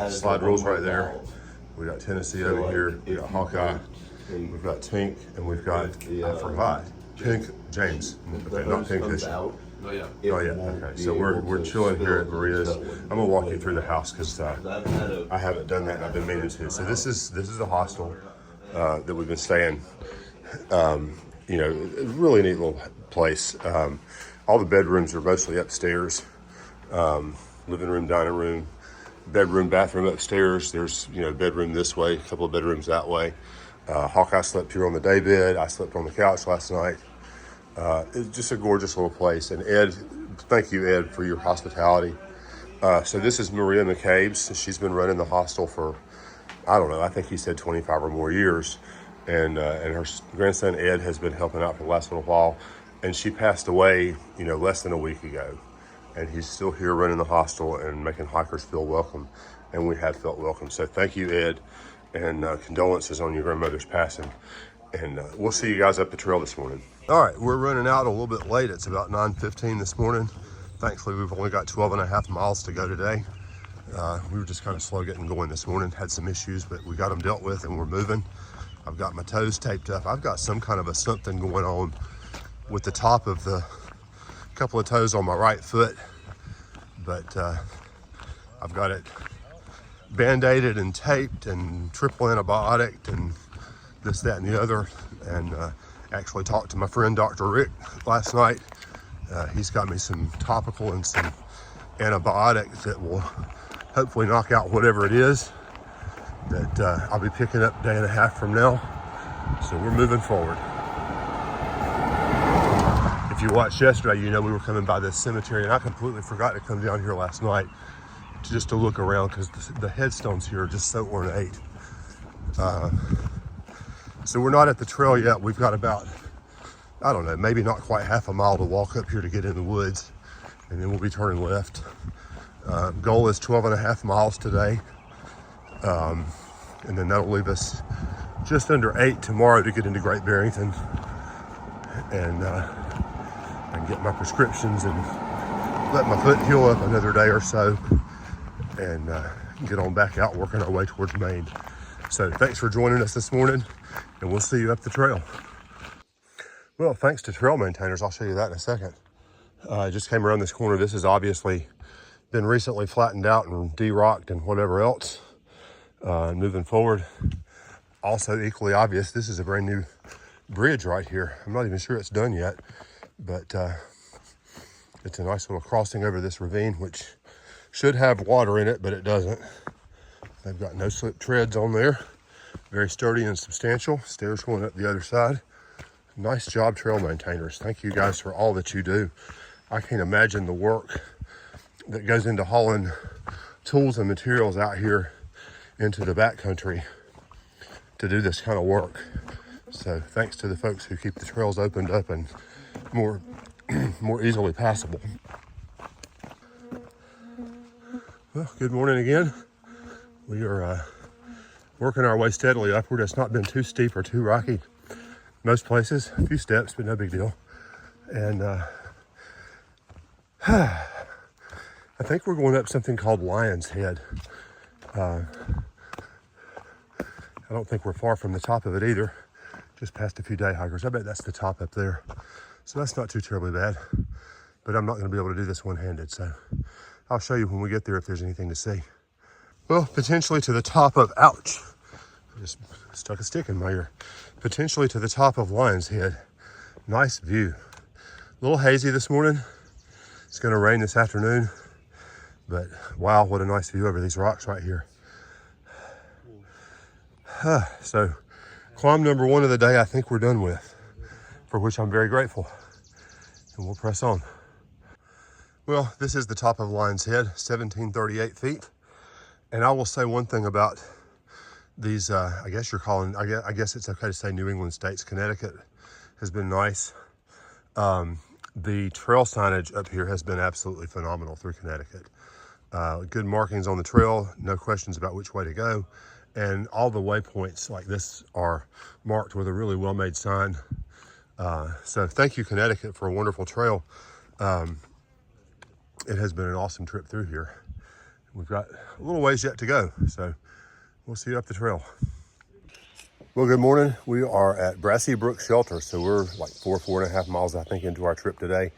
Slide rules right there. We got Tennessee over here. We got Hawkeye. We've got Tink, and we've got, I forgot, Pink James. Okay, not Pink Fish. Oh yeah. Okay. So we're chilling here at Maria's. I'm gonna walk you through the house because I haven't done that and I've been meaning to. So this is a hostel that we've been staying. You know, really neat little place. All the bedrooms are mostly upstairs. Living room, dining room, bedroom, bathroom upstairs. There's, you know, bedroom this way, a couple of bedrooms that way. Hawkeye slept here on the day bed. I slept on the couch last night. It's just a gorgeous little place. And Ed, thank you, Ed, for your hospitality. So this is Maria McCabe's. She's been running the hostel for, I don't know, I think he said 25 or more years. And her grandson, Ed, has been helping out for the last little while. And she passed away, you know, less than a week ago. And he's still here running the hostel and making hikers feel welcome. And we have felt welcome. So thank you, Ed, and condolences on your grandmother's passing. And we'll see you guys up the trail this morning. All right, we're running out a little bit late. It's about 9:15 this morning. Thankfully, we've only got 12.5 miles to go today. We were just kind of slow getting going this morning. Had some issues, but we got them dealt with and we're moving. I've got my toes taped up. I've got some kind of a something going on with the top of the couple of toes on my right foot, but I've got it band-aided and taped and triple antibiotic and this, that, and the other. And actually talked to my friend Dr. Rick last night. He's got me some topical and some antibiotics that will hopefully knock out whatever it is that I'll be picking up a day and a half from now. So we're moving forward. If you watched yesterday, you know we were coming by this cemetery, and I completely forgot to come down here last night just to look around because the headstones here are just so ornate. So we're not at the trail yet. We've got about, I don't know, maybe not quite half a mile to walk up here to get in the woods, and then we'll be turning left. Goal is 12.5 miles today, and then that'll leave us just under 8 tomorrow to get into Great Barrington and get my prescriptions and let my foot heal up another day or so, and get on back out working our way towards Maine. So thanks for joining us this morning, and we'll see you up the trail. Well, thanks to trail maintainers, I'll show you that in a second. I just came around this corner. This has obviously been recently flattened out and de-rocked and whatever else. Moving forward, also equally obvious, this is a brand new bridge right here. I'm not even sure it's done yet, but it's a nice little crossing over this ravine, which should have water in it, but it doesn't. They've got no slip treads on there. Very sturdy and substantial. Stairs going up the other side. Nice job, trail maintainers. Thank you guys for all that you do. I can't imagine the work that goes into hauling tools and materials out here into the backcountry to do this kind of work. So thanks to the folks who keep the trails opened up and more easily passable. Well, good morning again. We are working our way steadily upward. It's not been too steep or too rocky. Most places, a few steps, but no big deal. And I think we're going up something called Lion's Head. I don't think we're far from the top of it either. Just past a few day hikers. I bet that's the top up there. So that's not too terribly bad. But I'm not going to be able to do this one-handed, so I'll show you when we get there if there's anything to see. Well, potentially to the top of, ouch, I just stuck a stick in my ear. Potentially to the top of Lion's Head. Nice view. A little hazy this morning. It's going to rain this afternoon, but wow, what a nice view over these rocks right here. So climb number 1 of the day I think we're done with, for which I'm very grateful, and we'll press on. Well, this is the top of Lion's Head, 1738 feet. And I will say one thing about these, I guess it's okay to say New England states. Connecticut has been nice. The trail signage up here has been absolutely phenomenal through Connecticut. Good markings on the trail, no questions about which way to go. And all the waypoints like this are marked with a really well-made sign. So thank you, Connecticut, for a wonderful trail. It has been an awesome trip through here. We've got a little ways yet to go, so we'll see you up the trail. Well, good morning. We are at Glen Brook Shelter, so we're like 4.5 miles, I think, into our trip today.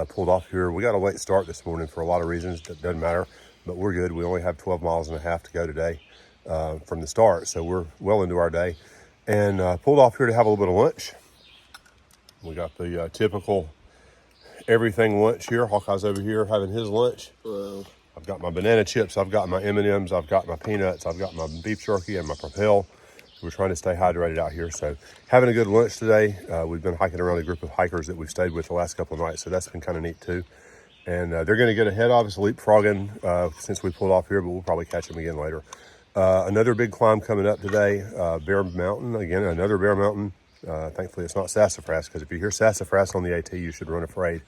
Pulled off here. We got a late start this morning for a lot of reasons. That doesn't matter, but we're good. We only have 12.5 miles to go today from the start, so we're well into our day. And pulled off here to have a little bit of lunch. We got the typical everything lunch here. Hawkeye's over here having his lunch. I've got my banana chips, I've got my M&Ms, I've got my peanuts, I've got my beef jerky and my Propel. We're trying to stay hydrated out here. So having a good lunch today. We've been hiking around a group of hikers that we've stayed with the last couple of nights. So that's been kind of neat too. And they're going to get ahead, obviously leapfrogging since we pulled off here, but we'll probably catch them again later. Another big climb coming up today, Bear Mountain. Again, another Bear Mountain. Thankfully it's not sassafras, because if you hear sassafras on the AT, you should run afraid,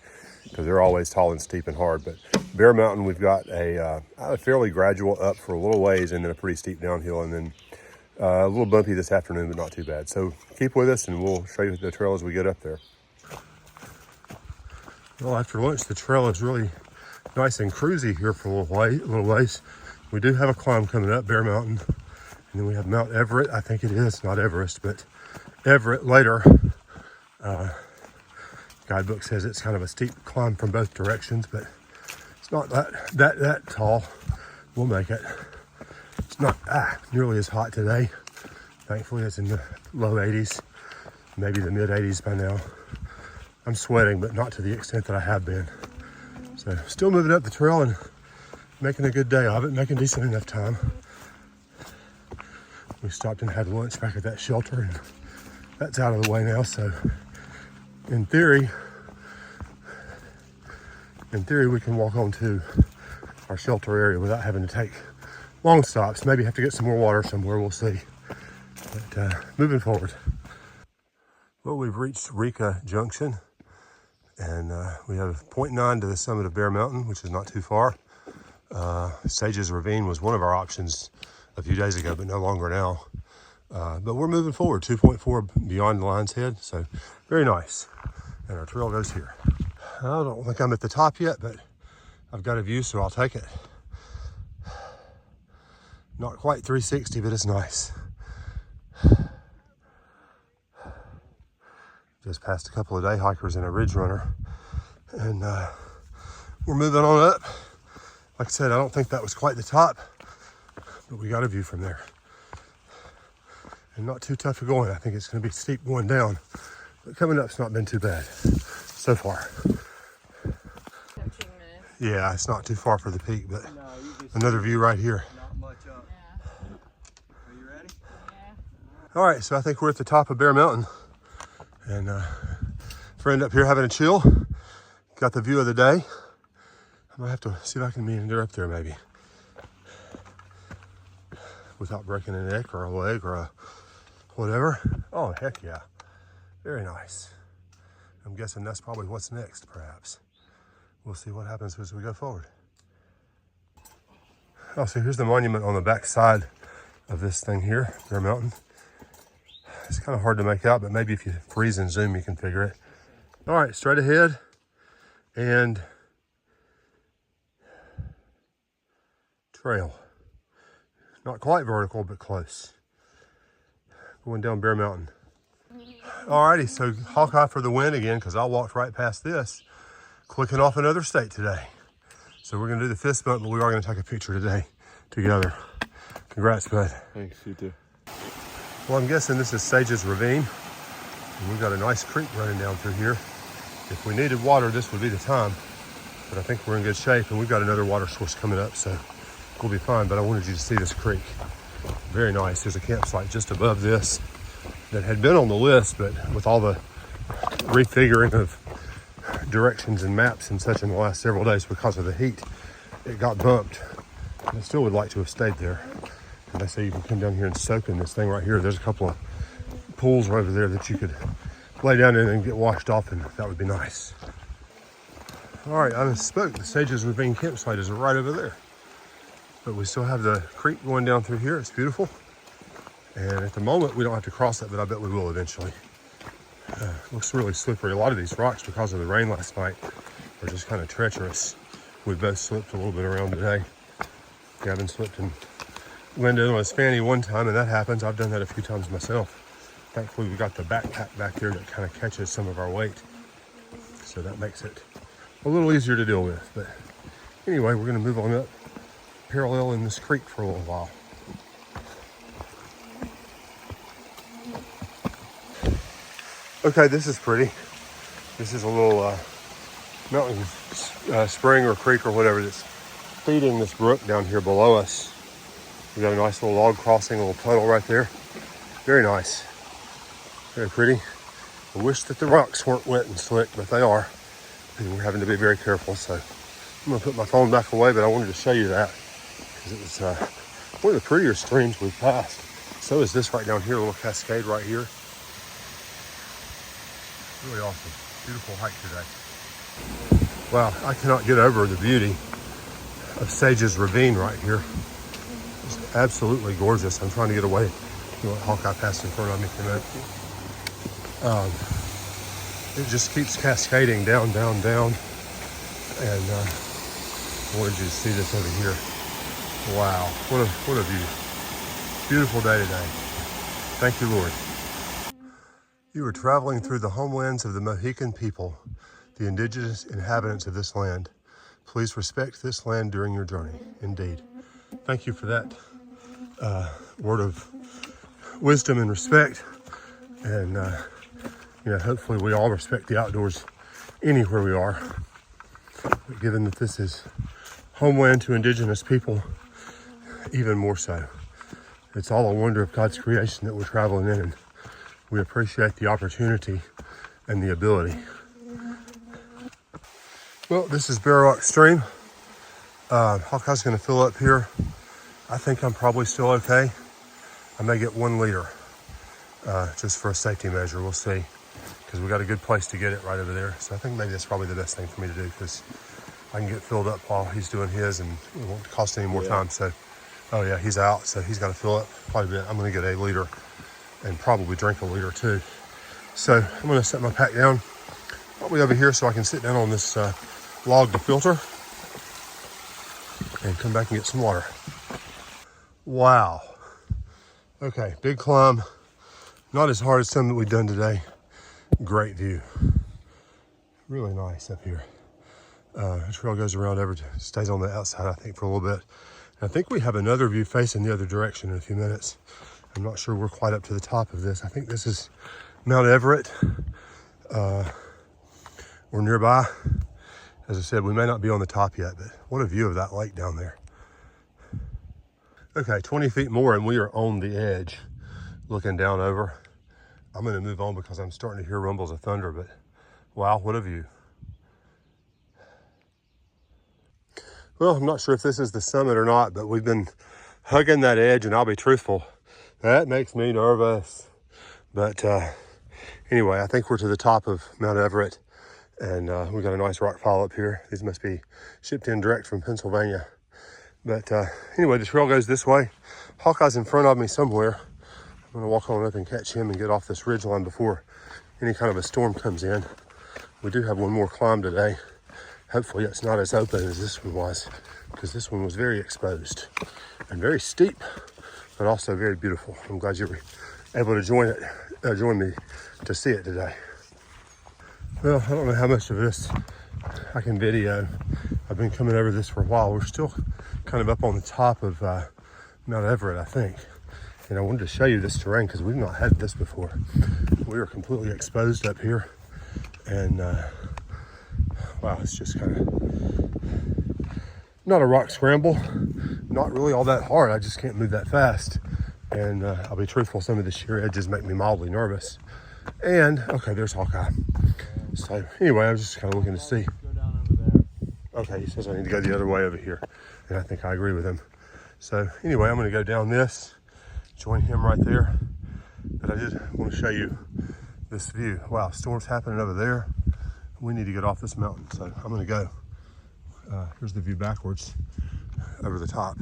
because they're always tall and steep and hard. But Bear Mountain, we've got a fairly gradual up for a little ways and then a pretty steep downhill, and then a little bumpy this afternoon, but not too bad. So keep with us and we'll show you the trail as we get up there. Well, after lunch, the trail is really nice and cruisy here for a little ways. We do have a climb coming up, Bear Mountain. And then we have Mount Everett, I think it is, not Everest, but Everett later. Guidebook says it's kind of a steep climb from both directions, but it's not that tall. We'll make it. It's not nearly as hot today. Thankfully, it's in the low 80s, maybe the mid 80s by now. I'm sweating, but not to the extent that I have been. So still moving up the trail and making a good day of it, making decent enough time. We stopped and had lunch back at that shelter, and that's out of the way now. So in theory, we can walk on to our shelter area without having to take long stops. Maybe have to get some more water somewhere, we'll see. But moving forward. Well, we've reached Rika Junction, and we have 0.9 to the summit of Bear Mountain, which is not too far. Sage's Ravine was one of our options a few days ago, but no longer now. But we're moving forward, 2.4 beyond the Lion's Head, so very nice. And our trail goes here. I don't think I'm at the top yet, but I've got a view, so I'll take it. Not quite 360, but it's nice. Just passed a couple of day hikers and a ridge runner, and we're moving on up. Like I said, I don't think that was quite the top, but we got a view from there. And not too tough to go in. I think it's going to be steep going down, but coming up's not been too bad so far. 15 minutes. Yeah, it's not too far for the peak, but another view right here. All right, so I think we're at the top of Bear Mountain, and friend up here having a chill. Got the view of the day. I might have to see if I can meander up there maybe, without breaking a neck or a leg or a whatever. Oh, heck yeah. Very nice. I'm guessing that's probably what's next, perhaps. We'll see what happens as we go forward. Oh, so here's the monument on the back side of this thing here, Bear Mountain. It's kind of hard to make out, but maybe if you freeze and zoom, you can figure it. All right, straight ahead, and trail. Not quite vertical, but close. Going down Bear Mountain. Alrighty, so Hawkeye for the win again, because I walked right past this, clicking off another state today. So we're gonna do the fist bump, but we are gonna take a picture today together. Congrats, bud. Thanks, you too. Well, I'm guessing this is Sage's Ravine, and we've got a nice creek running down through here. If we needed water, this would be the time, but I think we're in good shape, and we've got another water source coming up, so we'll be fine. But I wanted you to see this creek. Very nice. There's a campsite just above this that had been on the list, but with all the refiguring of directions and maps and such in the last several days because of the heat, it got bumped. I still would like to have stayed there. And they say you can come down here and soak in this thing right here. There's a couple of pools right over there that you could lay down in and get washed off, and that would be nice. All right, I misspoke. The Sage's Ravine campsite is right over there. But we still have the creek going down through here. It's beautiful. And at the moment, we don't have to cross that, but I bet we will eventually. Looks really slippery. A lot of these rocks, because of the rain last night, are just kind of treacherous. We both slipped a little bit around today. Gavin slipped and landed on his fanny one time, and that happens. I've done that a few times myself. Thankfully, we got the backpack back there that kind of catches some of our weight. So that makes it a little easier to deal with. But anyway, we're gonna move on up parallel in this creek for a little while. Okay, this is pretty. This is a little mountain spring or creek or whatever that's feeding this brook down here below us. We got a nice little log crossing, a little puddle right there. Very nice. Very pretty. I wish that the rocks weren't wet and slick, but they are. And we're having to be very careful. So I'm gonna put my phone back away, but I wanted to show you that because it was one of the prettier streams we've passed. So is this right down here, a little cascade right here. Really awesome. Beautiful hike today. Wow, I cannot get over the beauty of Sage's Ravine right here. It's absolutely gorgeous. I'm trying to get away. You know, Hawkeye passed in front of me for a minute. It just keeps cascading down, down, down. And I wanted you to see this over here. Wow, what a view. Beautiful day today. Thank you, Lord. You are traveling through the homelands of the Mohican people, the indigenous inhabitants of this land. Please respect this land during your journey. Indeed. Thank you for that word of wisdom and respect. And, you know, hopefully we all respect the outdoors anywhere we are. But given that this is homeland to indigenous people, even more so. It's all a wonder of God's creation that we're traveling in, and we appreciate the opportunity and the ability. Well, this is Bear Rock Stream. Hawkeye's gonna fill up here. I think I'm probably still okay. I may get 1 liter, just for a safety measure. We'll see, because we got a good place to get it right over there. So I think maybe that's probably the best thing for me to do, because I can get filled up while he's doing his, and it won't cost any more time. So, oh yeah, he's out, so he's got to fill up quite a bit. I'm gonna get a liter and probably drink a liter too. So I'm gonna set my pack down probably over here so I can sit down on this log to filter and come back and get some water. Wow. Okay, big climb. Not as hard as some that we've done today. Great view. Really nice up here. The trail goes around Everett, stays on the outside, I think, for a little bit. And I think we have another view facing the other direction in a few minutes. I'm not sure we're quite up to the top of this. I think this is Mount Everett, or nearby. As I said, we may not be on the top yet, but what a view of that lake down there. Okay, 20 feet more and we are on the edge, looking down over. I'm gonna move on because I'm starting to hear rumbles of thunder, but wow, what a view. Well, I'm not sure if this is the summit or not, but we've been hugging that edge, and I'll be truthful, that makes me nervous. But anyway, I think we're to the top of Mount Everett, and we've got a nice rock pile up here. These must be shipped in direct from Pennsylvania. But anyway, the trail goes this way. Hawkeye's in front of me somewhere. I'm gonna walk on up and catch him and get off this ridge line before any kind of a storm comes in. We do have one more climb today. Hopefully it's not as open as this one was, because this one was very exposed and very steep, but also very beautiful. I'm glad you were able to join me to see it today. Well, I don't know how much of this I can video. I've been coming over this for a while. We're still kind of up on the top of Mount Everett, I think. And I wanted to show you this terrain because we've not had this before. We are completely exposed up here. And wow, it's just kind of not a rock scramble, not really all that hard. I just can't move that fast. And I'll be truthful, some of the sheer edges make me mildly nervous. And okay, there's Hawkeye. So anyway, I was just kind of looking to see. Okay, he says I need to go the other way over here. And I think I agree with him. So anyway, I'm gonna go down this, join him right there. But I did want to show you this view. Wow, storm's happening over there. We need to get off this mountain, so I'm gonna go. Here's the view backwards over the top.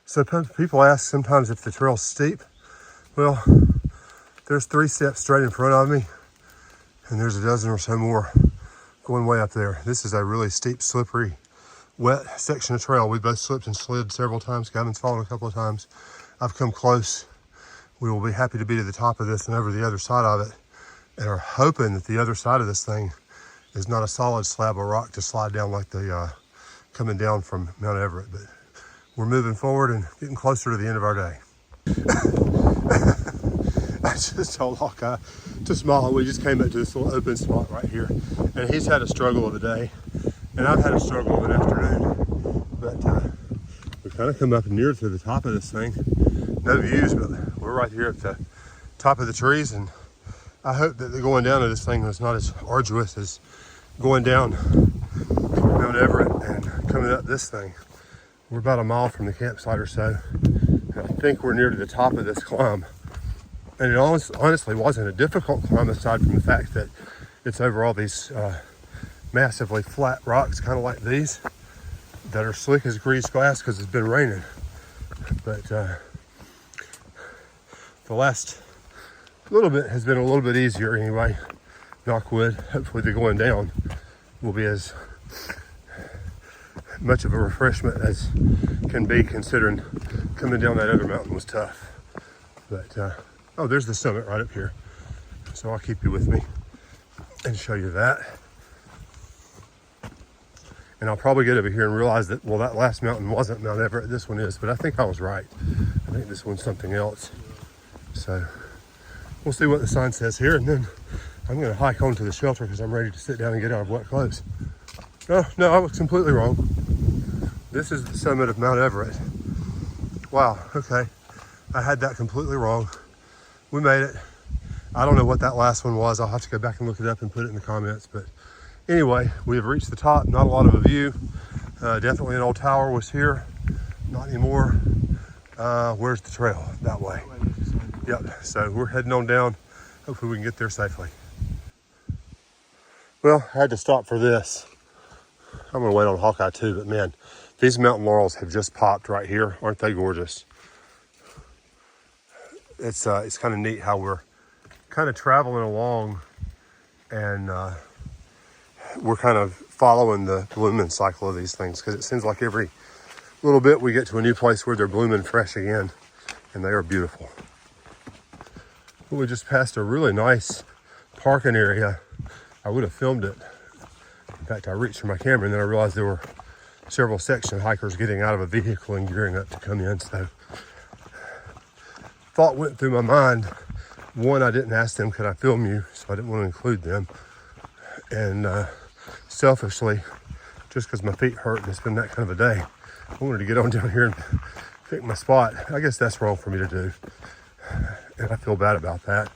So people ask sometimes if the trail's steep. Well, there's 3 steps straight in front of me, and there's a dozen or so more going way up there. This is a really steep, slippery wet section of trail. We both slipped and slid several times. Gavin's fallen a couple of times. I've come close. We will be happy to be to the top of this and over the other side of it, and are hoping that the other side of this thing is not a solid slab of rock to slide down like the coming down from Mount Everett. But we're moving forward and getting closer to the end of our day. I just told Hawkeye to smile. We just came up to this little open spot right here, and he's had a struggle of a day, and I've had a struggle of an afternoon. But we've kind of come up near to the top of this thing. No views, but we're right here at the top of the trees, and I hope that the going down of this thing was not as arduous as going down Mount Everett and coming up this thing. We're about a mile from the campsite or so, and I think we're near to the top of this climb. And it honestly wasn't a difficult climb, aside from the fact that it's over all these massively flat rocks, kind of like these, that are slick as greased glass because it's been raining. But the last little bit has been a little bit easier anyway, knock wood. Hopefully the going down will be as much of a refreshment as can be, considering coming down that other mountain was tough. But oh, there's the summit right up here. So I'll keep you with me and show you that. And I'll probably get over here and realize that, well, that last mountain wasn't Mount Everett, this one is, but I think I was right. I think this one's something else. So we'll see what the sign says here, and then I'm gonna hike onto the shelter because I'm ready to sit down and get out of wet clothes. No, I was completely wrong. This is the summit of Mount Everett. Wow, okay. I had that completely wrong. We made it. I don't know what that last one was. I'll have to go back and look it up and put it in the comments. But anyway, we have reached the top. Not a lot of a view. Definitely an old tower was here. Not anymore. Where's the trail? That way. Yep, so we're heading on down. Hopefully we can get there safely. Well, I had to stop for this. I'm gonna wait on Hawkeye too, but man, these mountain laurels have just popped right here. Aren't they gorgeous? It's kind of neat how we're kind of traveling along, and we're kind of following the blooming cycle of these things, because it seems like every little bit we get to a new place where they're blooming fresh again, and they are beautiful. We just passed a really nice parking area. I would have filmed it. In fact, I reached for my camera and then I realized there were several section hikers getting out of a vehicle and gearing up to come in. So thought went through my mind. One, I didn't ask them, could I film you? So I didn't want to include them. And selfishly, just because my feet hurt and it's been that kind of a day, I wanted to get on down here and pick my spot. I guess that's wrong for me to do, and I feel bad about that.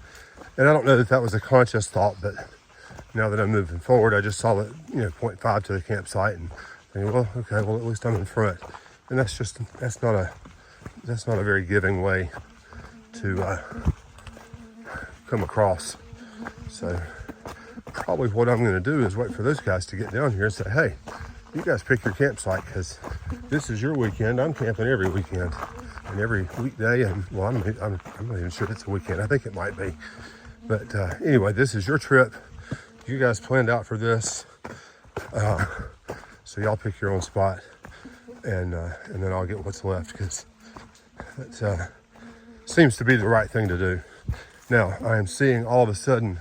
And I don't know that that was a conscious thought, but now that I'm moving forward, I just saw that, 0.5 to the campsite, and thinking, well, okay, well, at least I'm in front. And that's not a very giving way to come across. So probably what I'm going to do is wait for those guys to get down here and say, hey, you guys pick your campsite, because this is your weekend. I'm camping every weekend and every weekday. And well, I'm not even sure it's a weekend. I think it might be. But anyway, this is your trip. You guys planned out for this. So y'all pick your own spot, and then I'll get what's left, because that seems to be the right thing to do. Now, I am seeing all of a sudden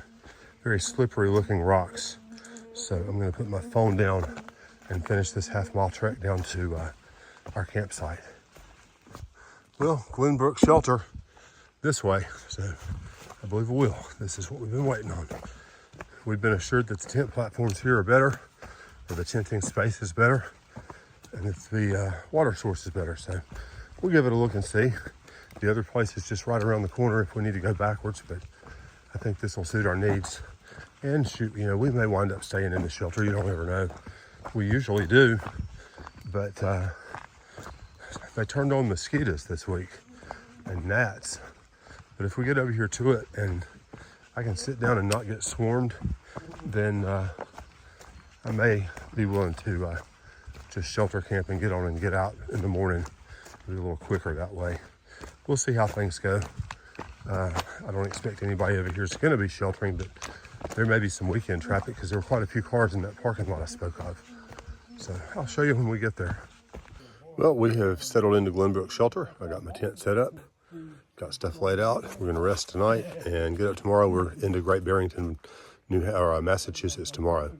very slippery looking rocks. So I'm going to put my phone down and finish this half-mile trek down to our campsite. Well, Glen Brook Shelter this way, so I believe we will. This is what we've been waiting on. We've been assured that the tent platforms here are better, or the tenting space is better, and that the water source is better. So we'll give it a look and see. The other place is just right around the corner if we need to go backwards, but I think this will suit our needs. And shoot, we may wind up staying in the shelter. You don't ever know. We usually do, but they turned on mosquitoes this week and gnats. But if we get over here to it and I can sit down and not get swarmed, then I may be willing to just shelter camp and get on and get out in the morning. It'll be a little quicker that way. We'll see how things go. I don't expect anybody over here is going to be sheltering, but there may be some weekend traffic because there were quite a few cars in that parking lot I spoke of. So I'll show you when we get there. Well, we have settled into Glen Brook Shelter. I got my tent set up, got stuff laid out. We're gonna rest tonight and get up tomorrow. We're into Great Barrington, Massachusetts tomorrow.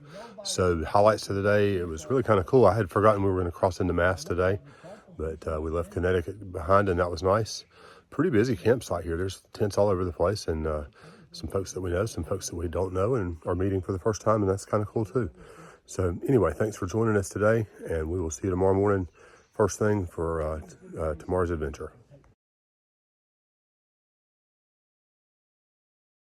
So highlights of the day, it was really kind of cool. I had forgotten we were gonna cross into Mass today, but we left Connecticut behind and that was nice. Pretty busy campsite here. There's tents all over the place and some folks that we know, some folks that we don't know and are meeting for the first time, and that's kind of cool too. So anyway, thanks for joining us today, and we will see you tomorrow morning, first thing for tomorrow's adventure.